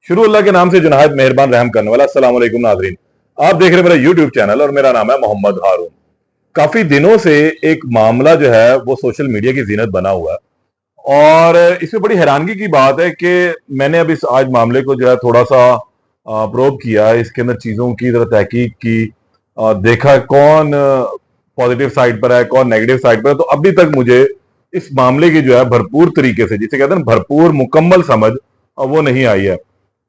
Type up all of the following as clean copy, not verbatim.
शुरू अल्लाह के नाम से जो नहायत मेहरबान रहम करने वाला। अस्सलाम वालेकुम नाज़रीन, आप देख रहे हैं मेरा यूट्यूब चैनल और मेरा नाम है मोहम्मद हारून। काफी दिनों से एक मामला जो है वो सोशल मीडिया की जीनत बना हुआ है और इसमें बड़ी हैरानगी की बात है कि मैंने अब इस आज मामले को जो है थोड़ा सा प्रोब किया, इसके अंदर चीजों की जरा तहकीक की, देखा कौन पॉजिटिव साइड पर है कौन नेगेटिव साइड पर है। तो अभी तक मुझे इस मामले की जो है भरपूर तरीके से, जिसे कहते हैं ना भरपूर मुकम्मल समझ, वो नहीं आई है।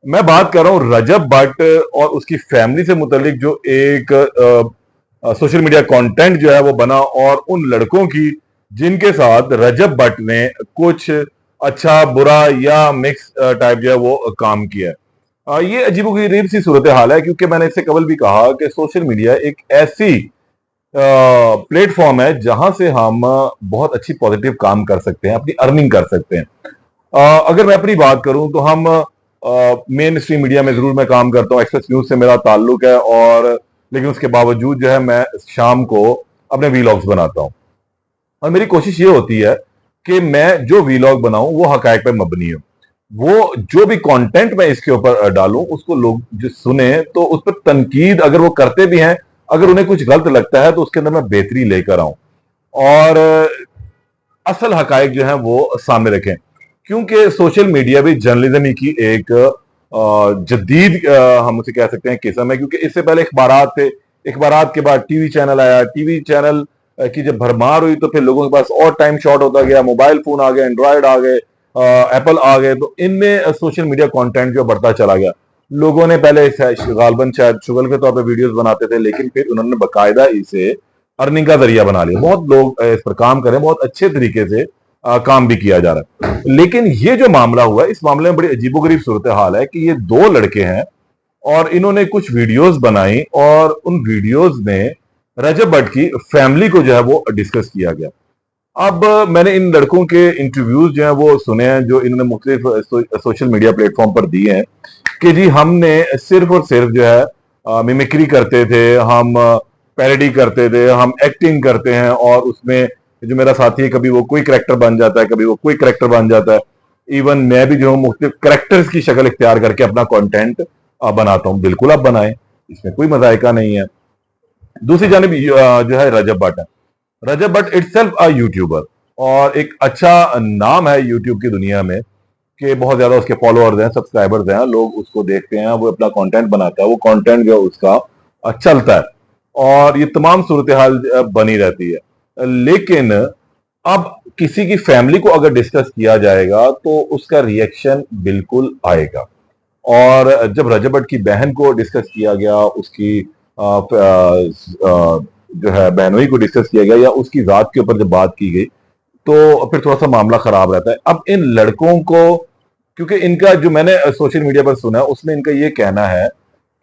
मैं बात कर रहा हूं रजब भट्ट और उसकी फैमिली से मुतलिक जो एक सोशल मीडिया कंटेंट जो है वो बना और उन लड़कों की जिनके साथ रजब भट्ट ने कुछ अच्छा बुरा या मिक्स टाइप जो है वो काम किया है। ये अजीबोगरीब सी सूरत हाल है, क्योंकि मैंने इससे कबल भी कहा कि सोशल मीडिया एक ऐसी प्लेटफॉर्म है जहां से हम बहुत अच्छी पॉजिटिव काम कर सकते हैं, अपनी अर्निंग कर सकते हैं। अगर मैं अपनी बात करूं तो हम मेन स्ट्रीम मीडिया में जरूर मैं काम करता हूं, एक्सप्रेस न्यूज से मेरा ताल्लुक है, और लेकिन उसके बावजूद जो है मैं शाम को अपने वीलॉग्स बनाता हूं और मेरी कोशिश ये होती है कि मैं जो वीलॉग बनाऊं वो हकायक पे मबनी हो। वो जो भी कंटेंट मैं इसके ऊपर डालूं उसको लोग जो सुने तो उस पर तनकीद अगर वो करते भी हैं, अगर उन्हें कुछ गलत लगता है तो उसके अंदर मैं बेहतरी लेकर आऊं और असल हकायक जो है वो सामने रखें। क्योंकि सोशल मीडिया भी जर्नलिज्म ही की एक जदीद हम उसे कह सकते हैं किस्म है, क्योंकि इससे पहले अखबारात थे, अखबारात के बाद टीवी चैनल आया, टीवी चैनल की जब भरमार हुई तो फिर लोगों के पास और टाइम शॉर्ट होता गया, मोबाइल फोन आ गए, एंड्रॉयड आ गए, एप्पल आ गए, तो इनमें सोशल मीडिया कंटेंट जो बढ़ता चला गया। लोगों ने पहले गालबन शायद शुगल के तौर पर वीडियोस बनाते थे, लेकिन फिर उन्होंने बाकायदा इसे अर्निंग का जरिया बना लिया। बहुत लोग इस पर काम करें, बहुत अच्छे तरीके से काम भी किया जा रहा है। लेकिन ये जो मामला हुआ है, इस मामले में बड़ी अजीबोगरीब सूरत हाल है कि ये दो लड़के हैं और इन्होंने कुछ वीडियोस बनाई और उन वीडियोस में रजब भट्ट की फैमिली को जो है वो डिस्कस किया गया। अब मैंने इन लड़कों के इंटरव्यूज जो है वो सुने हैं, जो इन्होंने मुख्तलिफ सोशल मीडिया प्लेटफॉर्म पर दिए हैं कि जी हमने सिर्फ और सिर्फ जो है मिमिक्री करते थे, हम पैरोडी करते थे, हम एक्टिंग करते हैं और उसमें जो मेरा साथी है कभी वो कोई करेक्टर बन जाता है, कभी वो कोई करेक्टर बन जाता है। इवन मैं भी जो हूँ मुख्तलिफ करेक्टर्स की शक्ल इख्तियार करके अपना कंटेंट बनाता हूँ। बिल्कुल आप बनाएं, इसमें कोई मजायका नहीं है। दूसरी जानिब जो है रजब भट्ट है। रजब भट्ट इटसेल्फ अ यूट्यूबर और एक अच्छा नाम है यूट्यूब की दुनिया में कि बहुत ज्यादा उसके फॉलोअर्स हैं, सब्सक्राइबर्स हैं, लोग उसको देखते हैं, वो अपना कंटेंट बनाता है, वो कंटेंट जो उसका चलता है और ये तमाम सूरत हाल बनी रहती है। लेकिन अब किसी की फैमिली को अगर डिस्कस किया जाएगा तो उसका रिएक्शन बिल्कुल आएगा। और जब रजब भट्ट की बहन को डिस्कस किया गया, उसकी जो है बहनोई को डिस्कस किया गया या उसकी जात के ऊपर जब बात की गई तो फिर थोड़ा सा मामला खराब रहता है। अब इन लड़कों को, क्योंकि इनका जो मैंने सोशल मीडिया पर सुना उसमें इनका ये कहना है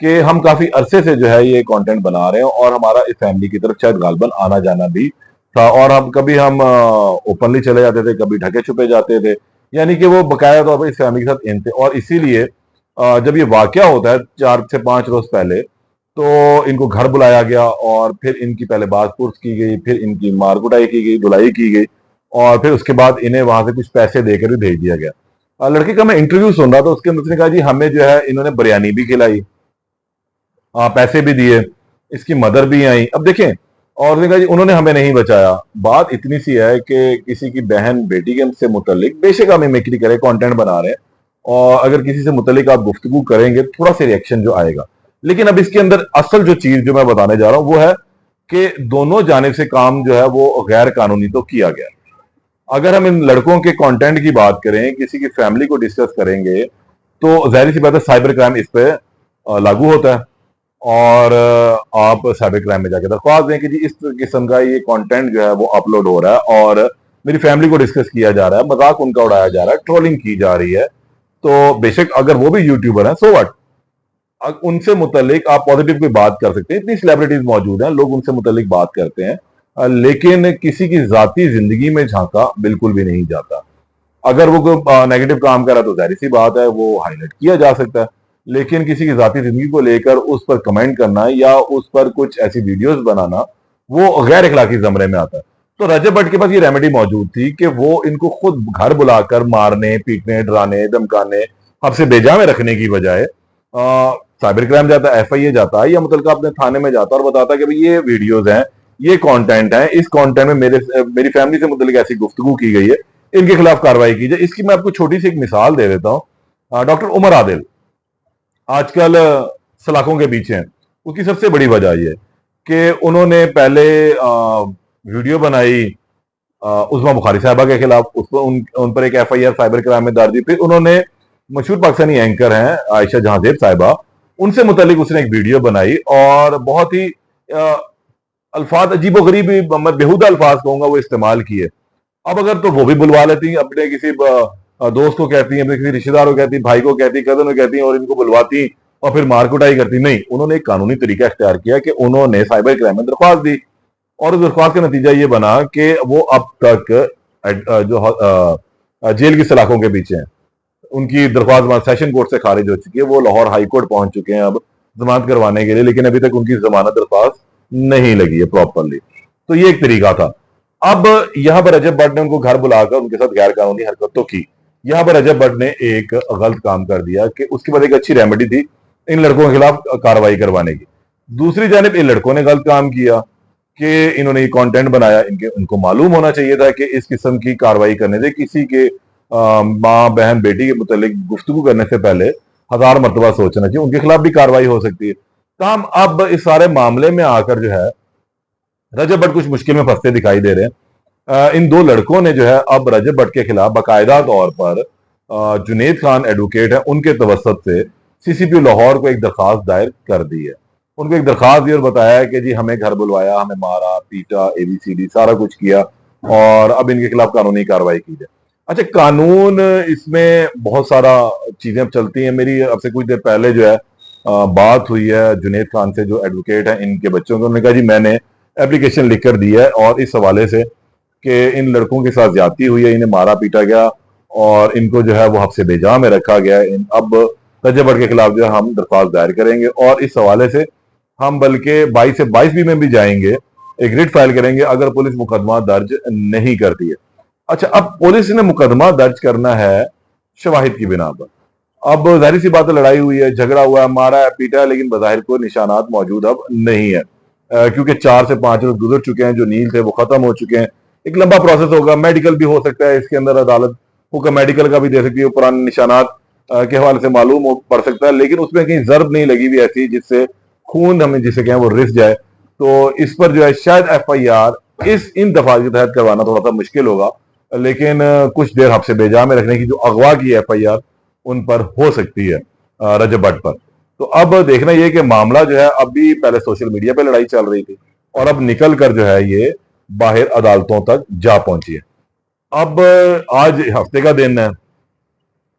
कि हम काफी अरसे से जो है ये कंटेंट बना रहे हैं और हमारा इस फैमिली की तरफ शायद गालबन आना जाना भी था और हम ओपनली चले जाते थे, कभी ढके छुपे जाते थे, यानी कि वो बकाया तौर पर इस फैमिली के साथ इन थे। और इसीलिए जब ये वाकया होता है 4 से 5 रोज पहले, तो इनको घर बुलाया गया और फिर इनकी पहले बातपूर्स की गई, फिर इनकी मार कुटाई की गई, धुलाई की गई और फिर उसके बाद इन्हें वहां से कुछ पैसे देकर भी भेज दिया गया। लड़के का मैं इंटरव्यू सुन रहा था, उसके अंदर उसने कहा जी हमें जो है इन्होंने बिरयानी भी खिलाई, पैसे भी दिए, इसकी मदर भी आई। अब देखें, और उसने कहा जी उन्होंने हमें नहीं बचाया। बात इतनी सी है कि किसी की बहन बेटी के से मुतलिक बेशक हम मिमिक्री करें, कंटेंट बना रहे हैं और अगर किसी से मुतलिक आप गुफ्तगू करेंगे थोड़ा सा रिएक्शन जो आएगा। लेकिन अब इसके अंदर असल जो चीज जो मैं बताने जा रहा हूं वो है कि दोनों जानिब से काम जो है वो गैर कानूनी तो किया गया। अगर हम इन लड़कों के कंटेंट की बात करें, किसी की फैमिली को डिस्कस करेंगे तो जाहिर सी बात है साइबर क्राइम इस पे लागू होता है और आप साइबर क्राइम में जाके दरख्वास्त दें कि जी इस किस्म का ये कंटेंट जो है वो अपलोड हो रहा है और मेरी फैमिली को डिस्कस किया जा रहा है, मजाक उनका उड़ाया जा रहा है, ट्रोलिंग की जा रही है। तो बेशक अगर वो भी यूट्यूबर हैं, सो व्हाट, उनसे मुतलिक आप पॉजिटिव कोई बात कर सकते हैं। इतनी सेलिब्रिटीज मौजूद हैं, लोग उनसे मुतलिक बात करते हैं, लेकिन किसी की जाती जिंदगी में झांका बिल्कुल भी नहीं जाता। अगर वो कोई नेगेटिव काम कर रहा है तो जाहिर सी बात है वो हाईलाइट किया जा सकता है, लेकिन किसी की जाती जिंदगी को लेकर उस पर कमेंट करना या उस पर कुछ ऐसी वीडियोस बनाना वो गैर इखलाकी जमरे में आता है। तो रजब भट्ट के पास ये रेमेडी मौजूद थी कि वो इनको खुद घर बुलाकर मारने, पीटने, डराने, धमकाने हब्से बेजा में रखने की बजाय साइबर क्राइम जाता है, एफआईए जाता है या मुतलका अपने थाने में जाता है और बताता है कि भाई ये वीडियोज हैं, ये कंटेंट है, इस कंटेंट में मेरी फैमिली से मुतल्लिक ऐसी गुफ्तगू की गई है, इनके खिलाफ कार्रवाई की जाए। इसकी मैं आपको छोटी सी एक मिसाल दे देता हूँ। डॉक्टर उमर आदिल आजकल सलाखों के पीछे हैं। उसकी सबसे बड़ी वजह यह कि उन्होंने पहले वीडियो बनाई उस्मा बुखारी साहबा के खिलाफ, उन पर एक एफआईआर साइबर क्राइम में दर्ज हुई। फिर उन्होंने मशहूर पाकिस्तानी एंकर हैं आयशा जहांजेब साहिबा, उनसे मुतालिक उसने एक वीडियो बनाई और बहुत ही अल्फाज अजीबो गरीब, मैं बेहुदा अल्फाज कहूंगा, वो इस्तेमाल किए। अब अगर तो वो भी बुलवा लेती, अपने किसी दोस्त को कहती हैं, अपने किसी रिश्तेदार को कहती, भाई को कहती, कजन को कहती और इनको बुलवाती और फिर मार कुटाई करती। नहीं, उन्होंने एक कानूनी तरीका इख्तियार किया कि उन्होंने साइबर क्राइम में दरख्वास्त दी और उस दरख्वास्त का नतीजा ये बना कि वो अब तक जो जेल की सलाखों के पीछे हैं। उनकी दरख्वास्त सेशन कोर्ट से खारिज हो चुकी है, वो लाहौर हाई कोर्ट पहुंच चुके हैं अब जमानत करवाने के लिए, लेकिन अभी तक उनकी जमानत दरख्वास्त नहीं लगी है प्रॉपरली। तो ये एक तरीका था। अब यहां पर रजब भट्ट ने उनको घर बुलाकर उनके साथ गैर कानूनी हरकत तो की। यहां पर रजब भट्ट ने एक गलत काम कर दिया कि उसके बाद एक अच्छी रेमेडी थी इन लड़कों के खिलाफ कार्रवाई करवाने की। दूसरी जानिब इन लड़कों ने गलत काम किया कि इन्होंने ये कंटेंट बनाया। उनको मालूम होना चाहिए था कि इस किस्म की कार्रवाई करने से किसी के माँ बहन बेटी के मुतालिक गुफ्तगू करने से पहले 1000 मरतबा सोचना चाहिए, उनके खिलाफ भी कार्रवाई हो सकती है। तमाम अब इस सारे मामले में आकर जो है रजब भट्ट कुछ मुश्किल में फंसते दिखाई दे रहे हैं। इन दो लड़कों ने जो है अब रजब भट्ट के खिलाफ बाकायदा तौर पर जुनेद खान एडवोकेट है, उनके तवसत से सीसीपी लाहौर को एक दरखास्त दायर कर दी है। उनको एक दरखास्त दी और बताया है कि जी हमें घर बुलवाया, हमें मारा पीटा, एबीसीडी सारा कुछ किया और अब इनके खिलाफ कानूनी कार्रवाई की जाए। अच्छा, कानून इसमें बहुत सारा चीजें अब चलती हैं। मेरी अब से कुछ देर पहले जो है बात हुई है जुनेद खान से, जो एडवोकेट है इनके बच्चों को। उन्होंने कहा जी मैंने एप्लीकेशन लिख कर दी है और इस हवाले से कि इन लड़कों के साथ ज्यादती हुई है, इन्हें मारा पीटा गया और इनको जो है वो हब्से बेजा में रखा गया है। अब रजब भट्ट के खिलाफ जो है हम दरख्वास्त दायर करेंगे और इस हवाले से हम बल्कि 22 से 22 में भी जाएंगे, एक रिट फाइल करेंगे अगर पुलिस मुकदमा दर्ज नहीं करती है। अच्छा, अब पुलिस ने मुकदमा दर्ज करना है शवाहिद की बिना पर। अब जाहिर सी बात है, लड़ाई हुई है, झगड़ा हुआ है, मारा है, पीटा है, लेकिन बज़ाहिर कोई निशानात मौजूद अब नहीं है क्योंकि 4 से 5 रोज गुजर चुके हैं, जो नील थे वो खत्म हो चुके हैं। एक लंबा प्रोसेस होगा, मेडिकल भी हो सकता है इसके अंदर, अदालत हुक्म मेडिकल का भी दे सकती है, पुराने निशानात के हवाले से मालूम पड़ सकता है, लेकिन उसमें कहीं जर्ब नहीं लगी हुई ऐसी जिससे खून हमें जिसे कहें वो रिस जाए। तो इस पर जो है शायद एफआईआर इन दफा के तहत करवाना थोड़ा सा मुश्किल होगा, लेकिन कुछ देर हब्से बेजा में रखने की जो अगवा की एफआईआर उन पर हो सकती है रजब भट्ट पर। तो अब देखना यह कि मामला जो है, अभी पहले सोशल मीडिया पे लड़ाई चल रही थी और अब निकल कर जो है ये बाहर अदालतों तक जा पहुंची है। अब आज हफ्ते का दिन है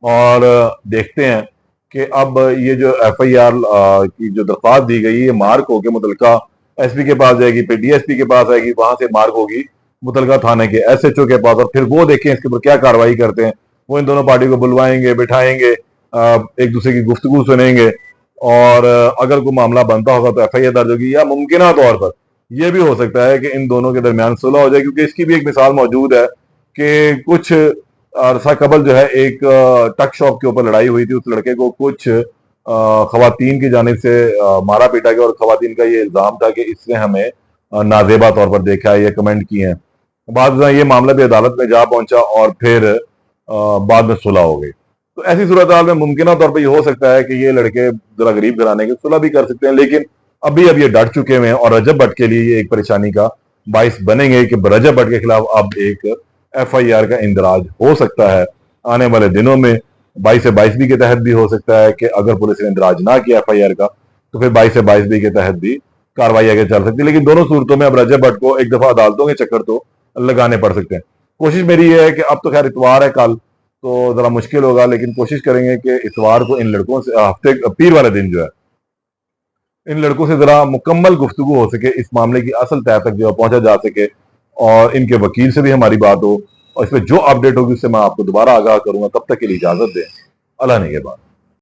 और देखते हैं कि अब ये जो एफआईआर की जो दरख्वास्त दी गई है मार्क होकर मुतलका एसपी के पास जाएगी, फिर डीएसपी के पास आएगी, वहां से मार्क होगी मुतलका थाने के एसएचओ के पास और फिर वो देखें इसके ऊपर क्या कार्रवाई करते हैं। वो इन दोनों पार्टी को बुलवाएंगे, बिठाएंगे, एक दूसरे की गुफ्तगू सुनेंगे और अगर कोई मामला बनता होगा तो एफआईआर दर्ज होगी, या मुमकिन तौर पर यह भी हो सकता है कि इन दोनों के दरमियान सुलह हो जाए। क्योंकि इसकी भी एक मिसाल मौजूद है कि कुछ अरसा कबल जो है एक टक शॉप के ऊपर लड़ाई हुई थी, उस लड़के को कुछ खवातीन की जानिब से मारा पीटा गया और खवातीन का ये इल्जाम था कि इसने हमें नाजेबा तौर पर देखा है, ये कमेंट किए हैं। बाद में ये मामला भी अदालत में जा पहुंचा और फिर बाद में सुलह हो गई। तो ऐसी सूरत हाल में मुमकिन तौर पर यह हो सकता है कि ये लड़के जरा गरीब घराने के सुलह भी कर सकते हैं, लेकिन अभी अब ये डट चुके हुए हैं और रजब भट्ट के लिए ये एक परेशानी का बाइस बनेंगे कि रजब भट्ट के खिलाफ अब एक एफआईआर का इंदराज हो सकता है आने वाले दिनों में। 22 से 22B के तहत भी हो सकता है कि अगर पुलिस ने इंदराज ना किया एफआईआर का तो फिर 22 से 22B के तहत भी कार्रवाई आगे चल सकती है। लेकिन दोनों सूरतों में अब रजब भट्ट को एक दफा अदालतों के चक्कर तो लगाने पड़ सकते हैं। कोशिश मेरी ये है कि अब तो खैर इतवार है, कल तो जरा मुश्किल होगा, लेकिन कोशिश करेंगे कि इतवार को इन लड़कों से हफ्ते पीर वाले दिन जो है इन लड़कों से जरा मुकम्मल गुफ्तगू हो सके, इस मामले की असल तह तक जो है पहुंचा जा सके और इनके वकील से भी हमारी बात हो और इस पर जो अपडेट होगी उससे मैं आपको दोबारा आगाह करूंगा। तब तक के लिए इजाजत दें। अल्लाह ने के बाद।